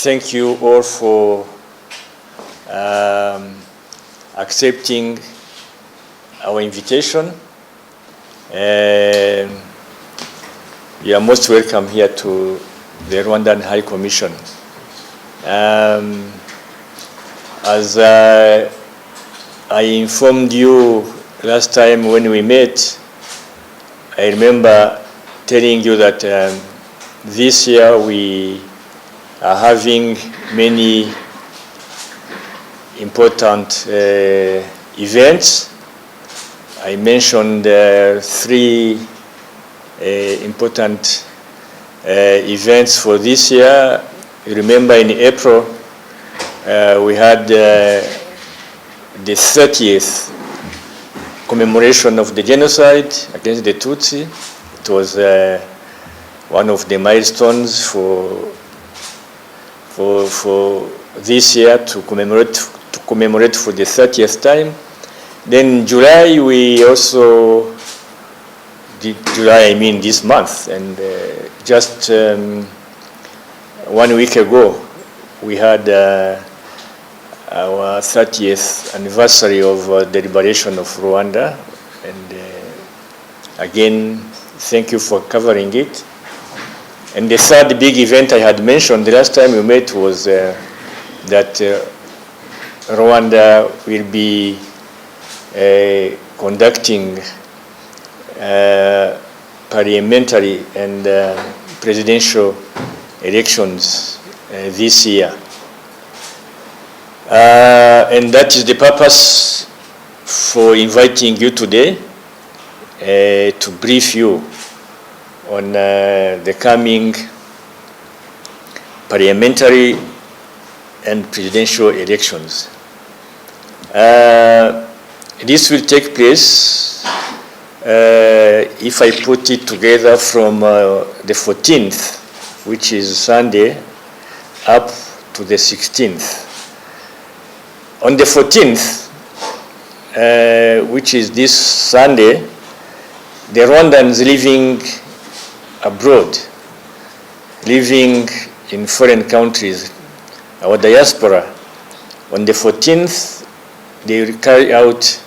thank you all for accepting our invitation. You are most welcome here to the Rwandan High Commission. As I informed you last time when we met, I remember telling you that this year we are having many important events. I mentioned three important events for this year. You remember in April, we had the 30th commemoration of the genocide against the Tutsi. It was one of the milestones for this year to commemorate for the 30th time. Then in July, we also did this month, and just 1 week ago, we had our 30th anniversary of the liberation of Rwanda, and again, thank you for covering it. And the third big event I had mentioned the last time we met was that Rwanda will be conducting parliamentary and presidential elections this year. And that is the purpose for inviting you today to brief you on the coming parliamentary and presidential elections. This will take place, if I put it together, from the 14th, which is Sunday, up to the 16th. On the 14th, which is this Sunday, the Rwandans living abroad, living in foreign countries, our diaspora, on the 14th, they will carry out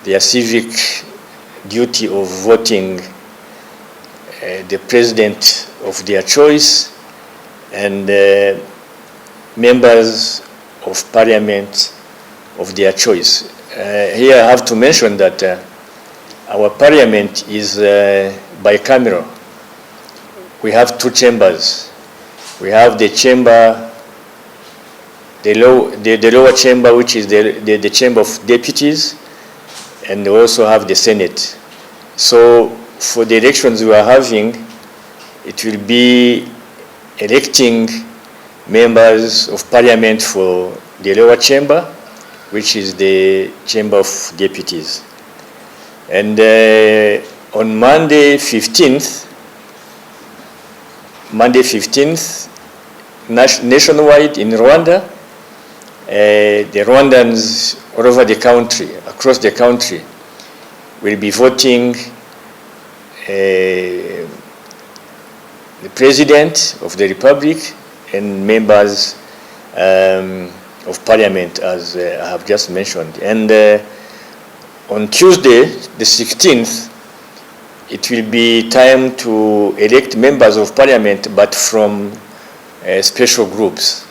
their civic duty of voting the president of their choice and members of parliament of their choice. Here I have to mention that our parliament is bicameral. We have two chambers. We have the chamber, the lower chamber, which is the Chamber of Deputies, and we also have the Senate. So for the elections we are having, it will be electing members of parliament for the lower chamber, which is the Chamber of Deputies. And on Monday 15th, nationwide in Rwanda, the Rwandans all over the country, across the country, will be voting the President of the Republic and members of Parliament, as I have just mentioned. And on Tuesday, the 16th, it will be time to elect members of Parliament, but from special groups.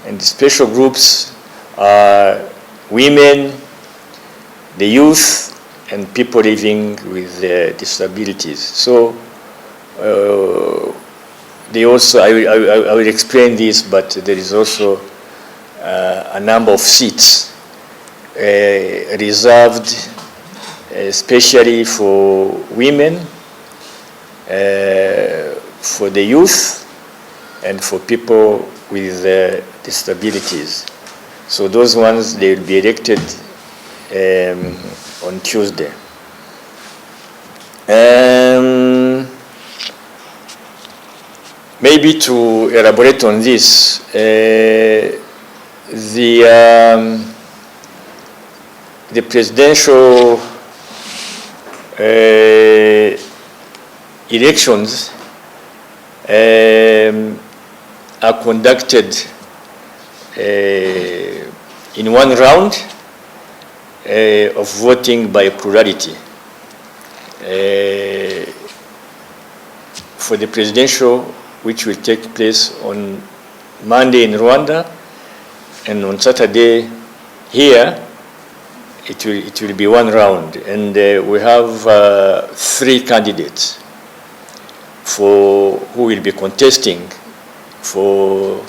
And the special groups are women, the youth, and people living with disabilities. So they also, I will explain this, but there is also a number of seats reserved especially for women, for the youth, and for people with disabilities. So those ones, they will be elected on Tuesday. Maybe to elaborate on this, the presidential elections are conducted in one round of voting by plurality. For the presidential, which will take place on Monday in Rwanda, and on Saturday here, it will be one round. And we have 3 candidates who will be contesting for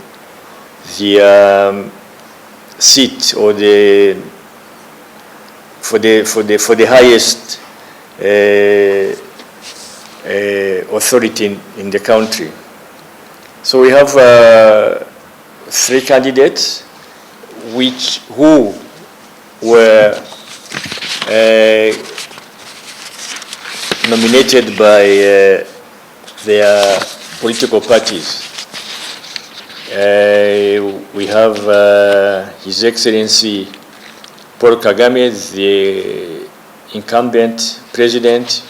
the seat or for the highest authority in the country. So we have 3 candidates who were nominated by their political parties. We have His Excellency Paul Kagame, the incumbent president,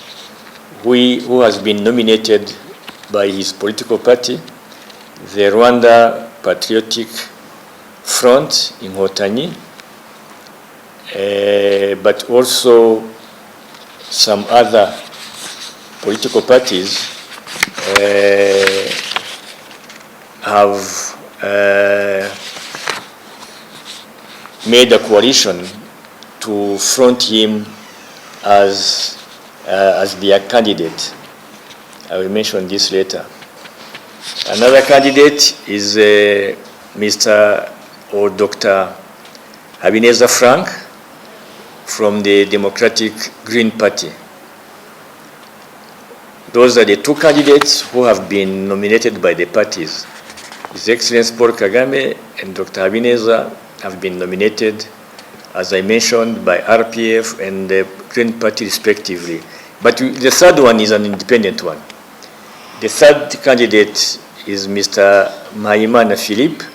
who has been nominated by his political party, the Rwanda Patriotic Front in Inkotanyi, but also some other political parties have made a coalition to front him as their candidate. I will mention this later. Another candidate is Mr. or Dr. Habineza Frank from the Democratic Green Party. Those are the 2 candidates who have been nominated by the parties. His Excellency Paul Kagame and Dr. Habineza have been nominated, as I mentioned, by RPF and the Green Party respectively. But the third one is an independent one. The third candidate is Mr. Mpayimana Philippe,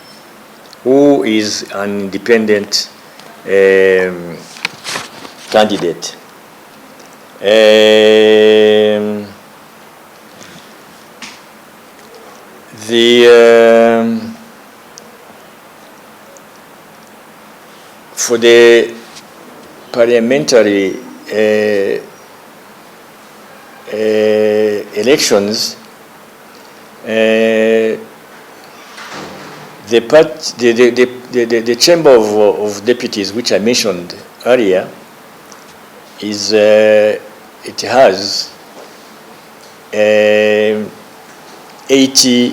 who is an independent candidate. For the parliamentary elections, the Chamber of Deputies, which I mentioned earlier, it has 80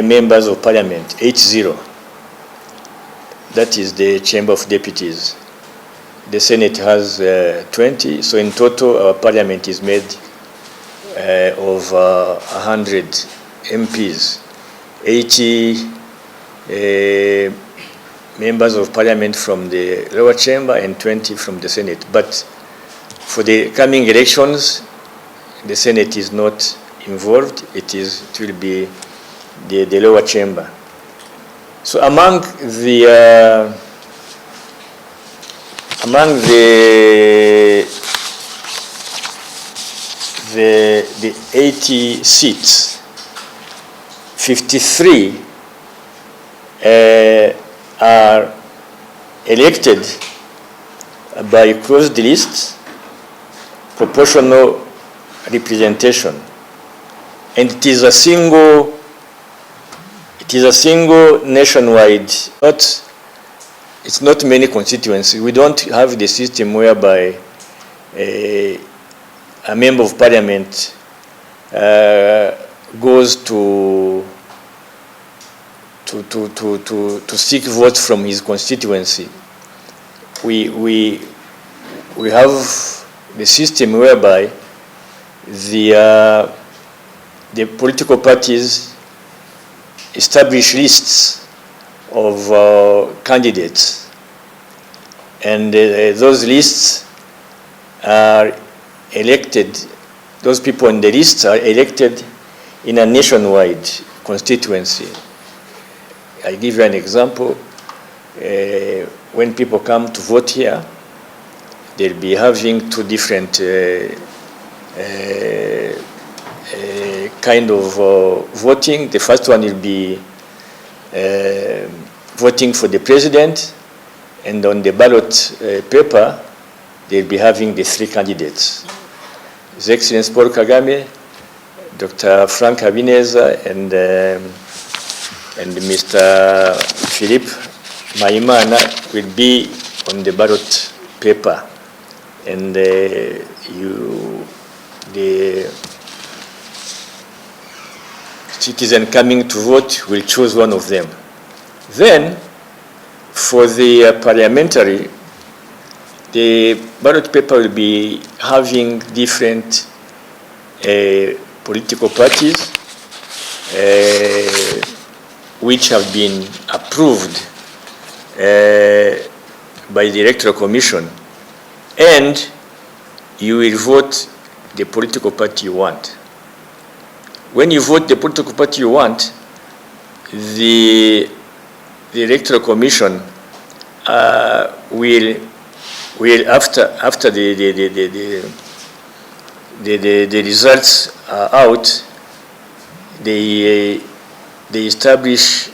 members of parliament, 80. That is the Chamber of Deputies. The Senate has 20, so in total our parliament is made of 100 MPs, 80 members of parliament from the lower chamber and 20 from the Senate. But for the coming elections, the Senate is not involved. It will be the lower chamber. So among the 80 seats, 53 are elected by closed lists, proportional representation, and it is a single nationwide. It's not many constituencies. We don't have the system whereby a member of parliament goes to seek votes from his constituency. We have the system whereby the political parties establish lists of candidates, and those lists are elected. Those people on the lists are elected in a nationwide constituency. I give you an example. When people come to vote here, they'll be having 2 different kind of voting. The first one will be voting for the president, and on the ballot paper, they'll be having the three candidates: His Excellency Paul Kagame, Dr. Frank Habineza, and Mr. Philippe Mpayimana will be on the ballot paper, and the citizen coming to vote will choose one of them. Then, for the parliamentary, the ballot paper will be having different political parties which have been approved by the Electoral Commission, and you will vote the political party you want. When you vote the political party you want, the Electoral Commission will after the results are out, they establish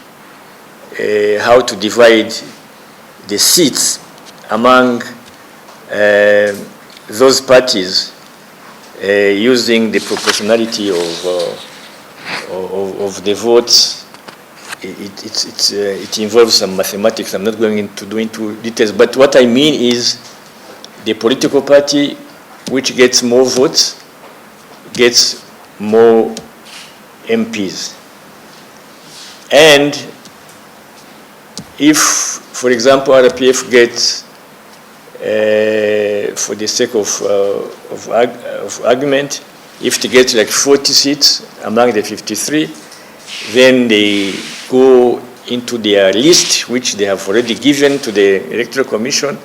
how to divide the seats among those parties using the proportionality of the votes. It involves some mathematics. I'm not going into details, but what I mean is the political party which gets more votes gets more MPs. And if, for example, RPF gets, for the sake of argument, if they get like 40 seats among the 53, then they go into their list, which they have already given to the Electoral Commission,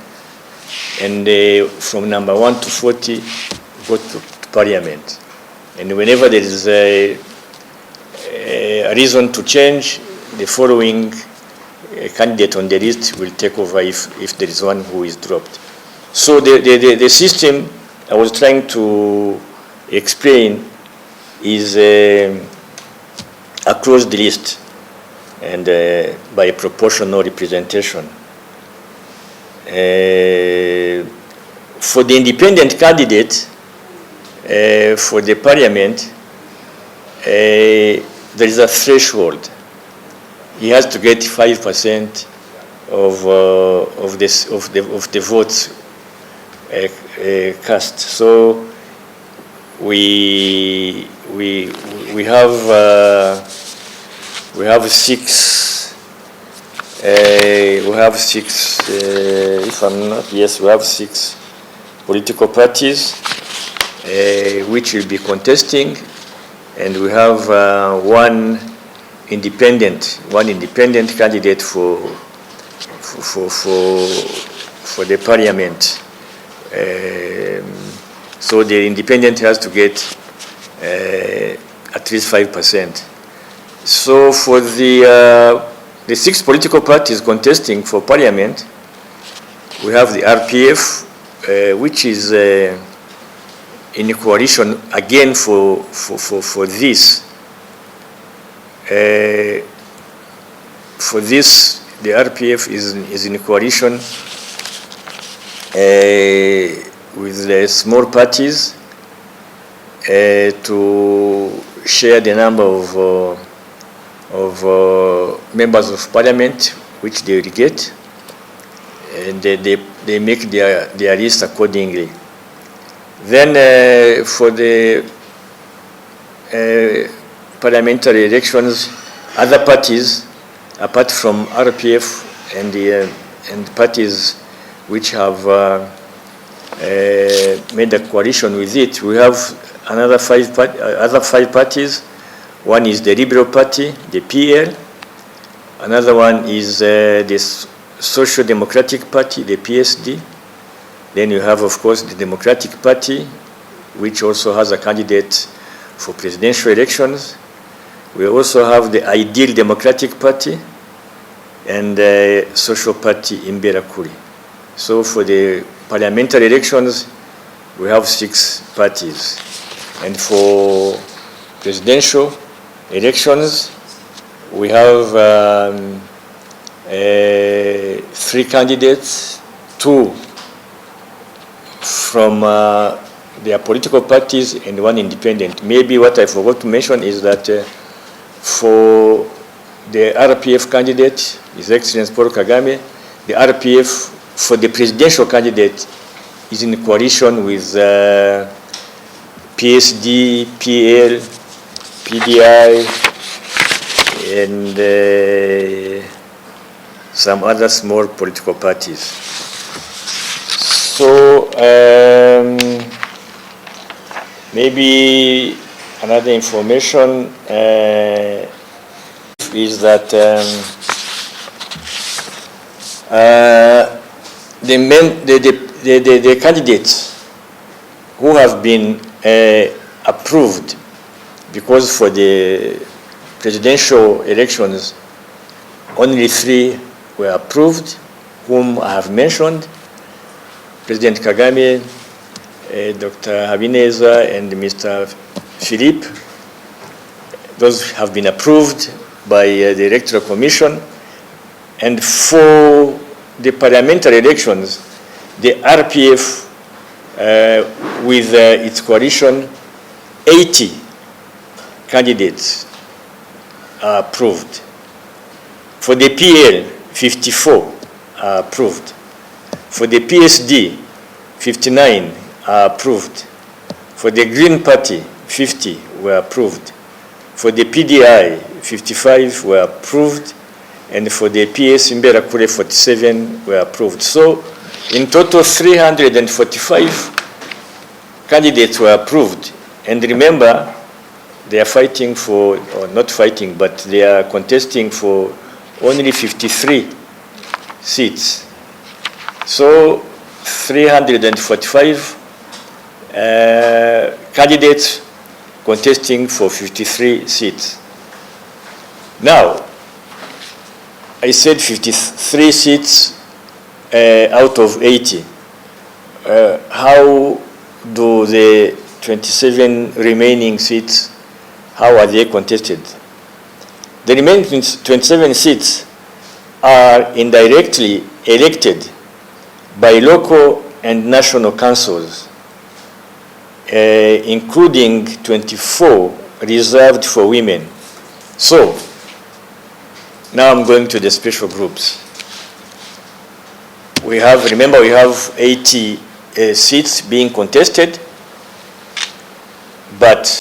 and they, from number 1 to 40, go to Parliament. And whenever there is a reason to change, the following candidate on the list will take over if there is one who is dropped. So the system I was trying to explain is across the list and by proportional representation. For the independent candidate for the parliament, there is a threshold. He has to get 5% of the votes cast. So we have six. If I'm not, yes, we have 6 political parties which will be contesting, and we have one independent candidate for the parliament. So the independent has to get at least 5%. So for the 6 political parties contesting for parliament, we have the RPF, which is in coalition again for this. For this, the RPF is in coalition with the small parties to share the number of members of parliament which they will get, and they make their list accordingly. Then for the parliamentary elections, other parties apart from RPF and parties which have made a coalition with it, we have other 5 parties. One is the Liberal Party, the PL. Another one is the Social Democratic Party, the PSD. Then you have, of course, the Democratic Party, which also has a candidate for presidential elections. We also have the Ideal Democratic Party and the Social Party in Berakuri. So for the parliamentary elections, we have 6 parties. And for presidential elections, we have 3 candidates, 2 from their political parties and 1 independent. Maybe what I forgot to mention is that for the RPF candidate, His Excellency Paul Kagame, the RPF for the presidential candidate is in coalition with PSD, PL, PDI, and some other small political parties. So maybe another information is that the candidates who have been approved, because for the presidential elections only 3 were approved, whom I have mentioned: President Kagame, Dr. Habineza, and Mr. Philippe. Those have been approved by the Electoral Commission. And for the parliamentary elections, the RPF, with its coalition, 80 candidates are approved. For the PL, 54 are approved. For the PSD, 59 are approved. For the Green Party, 50 were approved. For the PDI, 55 were approved. And for the PS Imberakure, 47 were approved. So in total, 345 candidates were approved. And remember, they are fighting for, or not fighting, but they are contesting for only 53 seats. So 345 candidates contesting for 53 seats. Now, I said 53 seats out of 80. How do the 27 remaining seats, how are they contested? The remaining 27 seats are indirectly elected by local and national councils, including 24 reserved for women. So, now I'm going to the special groups. We have, remember, we have 80 seats being contested, but